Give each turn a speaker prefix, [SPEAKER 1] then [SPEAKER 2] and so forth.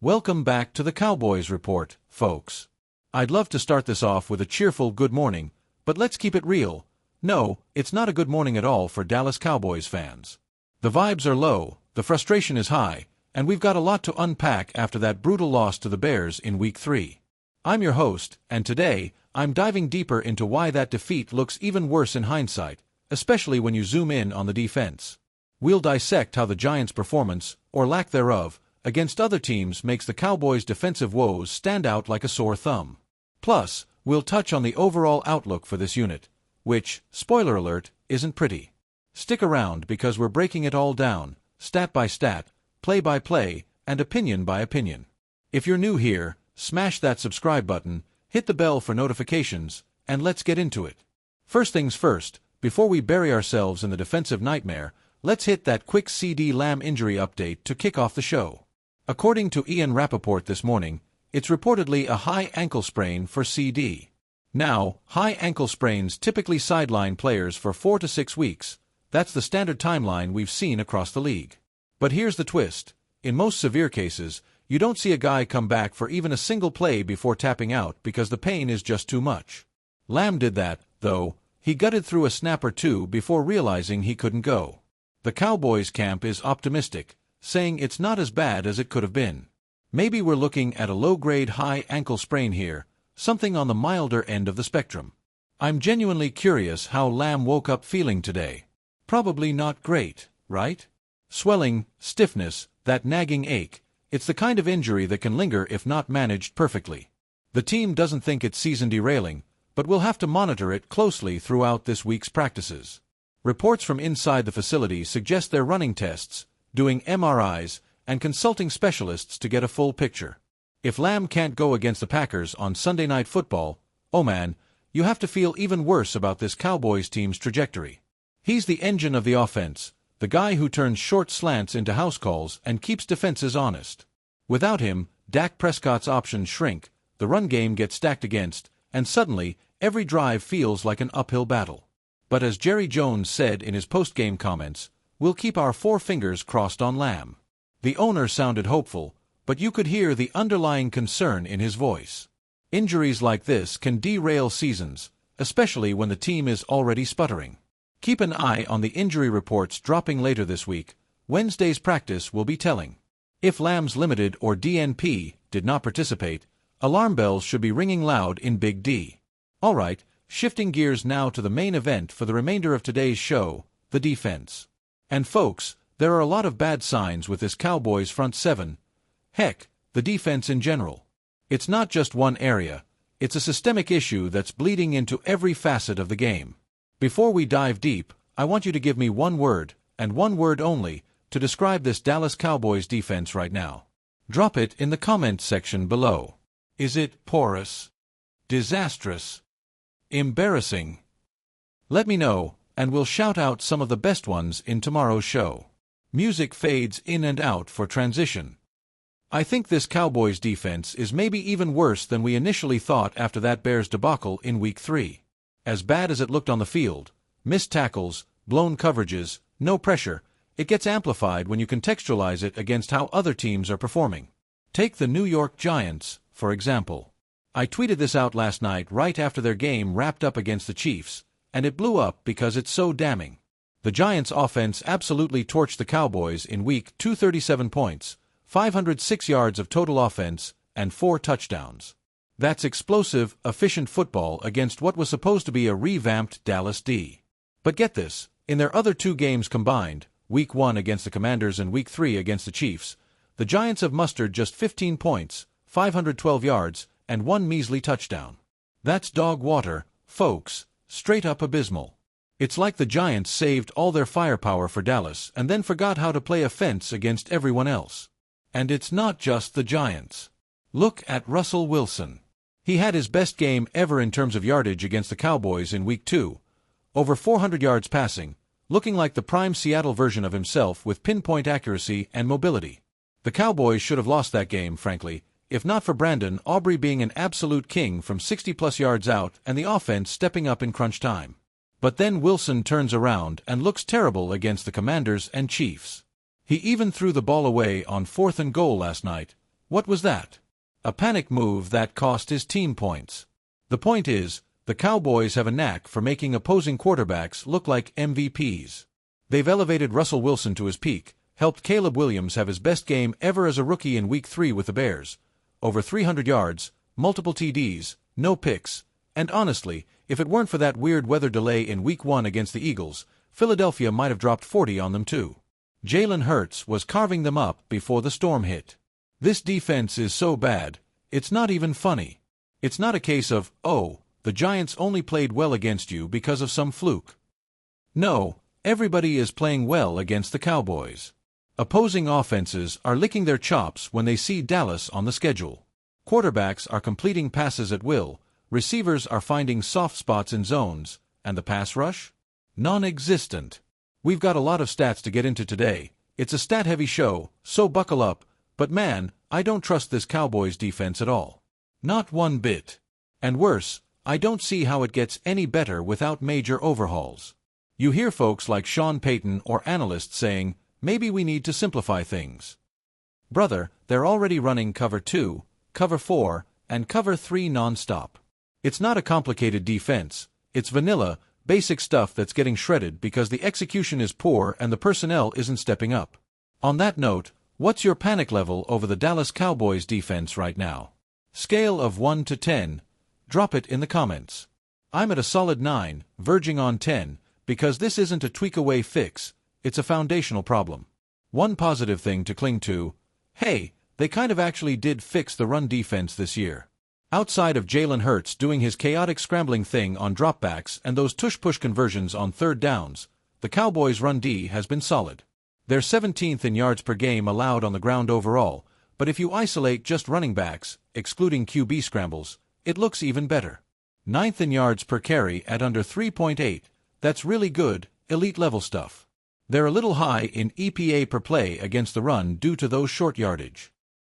[SPEAKER 1] Welcome back to the Cowboys Report, folks. I'd love to start this off with a cheerful good morning, but let's keep it real. No, it's not a good morning at all for Dallas Cowboys fans. The vibes are low, the frustration is high, and we've got a lot to unpack after that brutal loss to the Bears in Week 3. I'm your host, and today, I'm diving deeper into why that defeat looks even worse in hindsight, especially when you zoom in on the defense. We'll dissect how the Giants' performance, or lack thereof, against other teams makes the Cowboys' defensive woes stand out like a sore thumb. Plus, we'll touch on the overall outlook for this unit, which, spoiler alert, isn't pretty. Stick around because we're breaking it all down, stat by stat, play by play, and opinion by opinion. If you're new here, smash that subscribe button, hit the bell for notifications, and let's get into it. First things first, before we bury ourselves in the defensive nightmare, let's hit that quick CeeDee Lamb injury update to kick off the show. According to Ian Rappaport this morning, it's reportedly a high ankle sprain for CeeDee. Now, high ankle sprains typically sideline players for 4 to 6 weeks. That's the standard timeline we've seen across the league. But here's the twist. In most severe cases, you don't see a guy come back for even a single play before tapping out because the pain is just too much. Lamb did that, though. He gutted through a snap or two before realizing he couldn't go. The Cowboys camp is optimistic, saying it's not as bad as it could have been. Maybe we're looking at a low-grade high ankle sprain here, something on the milder end of the spectrum. I'm genuinely curious how Lamb woke up feeling today. Probably not great, right? Swelling, stiffness, that nagging ache, it's the kind of injury that can linger if not managed perfectly. The team doesn't think it's season derailing, but we'll have to monitor it closely throughout this week's practices. Reports from inside the facility suggest they're running tests, doing MRIs, and consulting specialists to get a full picture. If Lamb can't go against the Packers on Sunday Night Football, oh man, you have to feel even worse about this Cowboys team's trajectory. He's the engine of the offense, the guy who turns short slants into house calls and keeps defenses honest. Without him, Dak Prescott's options shrink, the run game gets stacked against, and suddenly, every drive feels like an uphill battle. But as Jerry Jones said in his post-game comments, we'll keep our 4 fingers crossed on Lamb. The owner sounded hopeful, but you could hear the underlying concern in his voice. Injuries like this can derail seasons, especially when the team is already sputtering. Keep an eye on the injury reports dropping later this week. Wednesday's practice will be telling. If Lamb's limited or DNP did not participate, alarm bells should be ringing loud in Big D. Alright, shifting gears now to the main event for the remainder of today's show, the defense. And folks, there are a lot of bad signs with this Cowboys front seven. Heck, the defense in general. It's not just one area, it's a systemic issue that's bleeding into every facet of the game. Before we dive deep, I want you to give me one word, and one word only, to describe this Dallas Cowboys defense right now. Drop it in the comments section below. Is it porous? Disastrous? Embarrassing? Let me know, and we'll shout out some of the best ones in tomorrow's show. Music fades in and out for transition. I think this Cowboys defense is maybe even worse than we initially thought after that Bears debacle in Week 3. As bad as it looked on the field, missed tackles, blown coverages, no pressure, it gets amplified when you contextualize it against how other teams are performing. Take the New York Giants, for example. I tweeted this out last night right after their game wrapped up against the Chiefs, and it blew up because it's so damning. The Giants' offense absolutely torched the Cowboys in Week 2, 37 points, 506 yards of total offense, and 4 touchdowns. That's explosive, efficient football against what was supposed to be a revamped Dallas D. But get this, in their other 2 games combined, Week 1 against the Commanders and Week 3 against the Chiefs, the Giants have mustered just 15 points, 512 yards, and 1 measly touchdown. That's dog water, folks, straight up abysmal. It's like the Giants saved all their firepower for Dallas and then forgot how to play offense against everyone else. And it's not just the Giants. Look at Russell Wilson. He had his best game ever in terms of yardage against the Cowboys in Week 2. Over 400 yards passing, looking like the prime Seattle version of himself with pinpoint accuracy and mobility. The Cowboys should have lost that game, frankly, if not for Brandon Aubrey being an absolute king from 60-plus yards out and the offense stepping up in crunch time. But then Wilson turns around and looks terrible against the Commanders and Chiefs. He even threw the ball away on 4th and goal last night, What was that? A panic move that cost his team points. The point is, the Cowboys have a knack for making opposing quarterbacks look like MVPs. They've elevated Russell Wilson to his peak, helped Caleb Williams have his best game ever as a rookie in Week 3 with the Bears. Over 300 yards, multiple TDs, no picks, and honestly, if it weren't for that weird weather delay in Week 1 against the Eagles, Philadelphia might have dropped 40 on them too. Jalen Hurts was carving them up before the storm hit. This defense is so bad, it's not even funny. It's not a case of, oh, the Giants only played well against you because of some fluke. No, everybody is playing well against the Cowboys. Opposing offenses are licking their chops when they see Dallas on the schedule. Quarterbacks are completing passes at will, receivers are finding soft spots in zones, and the pass rush? Non-existent. We've got a lot of stats to get into today. It's a stat-heavy show, so buckle up, but man, I don't trust this Cowboys defense at all. Not one bit. And worse, I don't see how it gets any better without major overhauls. You hear folks like Sean Payton or analysts saying, maybe we need to simplify things. Brother, they're already running cover 2, cover 4, and cover 3 nonstop. It's not a complicated defense, it's vanilla, basic stuff that's getting shredded because the execution is poor and the personnel isn't stepping up. On that note, what's your panic level over the Dallas Cowboys defense right now? Scale of 1 to 10, drop it in the comments. I'm at a solid 9, verging on 10, because this isn't a tweak-away fix, it's a foundational problem. One positive thing to cling to, hey, they kind of actually did fix the run defense this year. Outside of Jalen Hurts doing his chaotic scrambling thing on dropbacks and those tush-push conversions on third downs, the Cowboys' run D has been solid. They're 17th in yards per game allowed on the ground overall, but if you isolate just running backs, excluding QB scrambles, it looks even better. 9th in yards per carry at under 3.8, that's really good, elite-level stuff. They're a little high in EPA per play against the run due to those short yardage.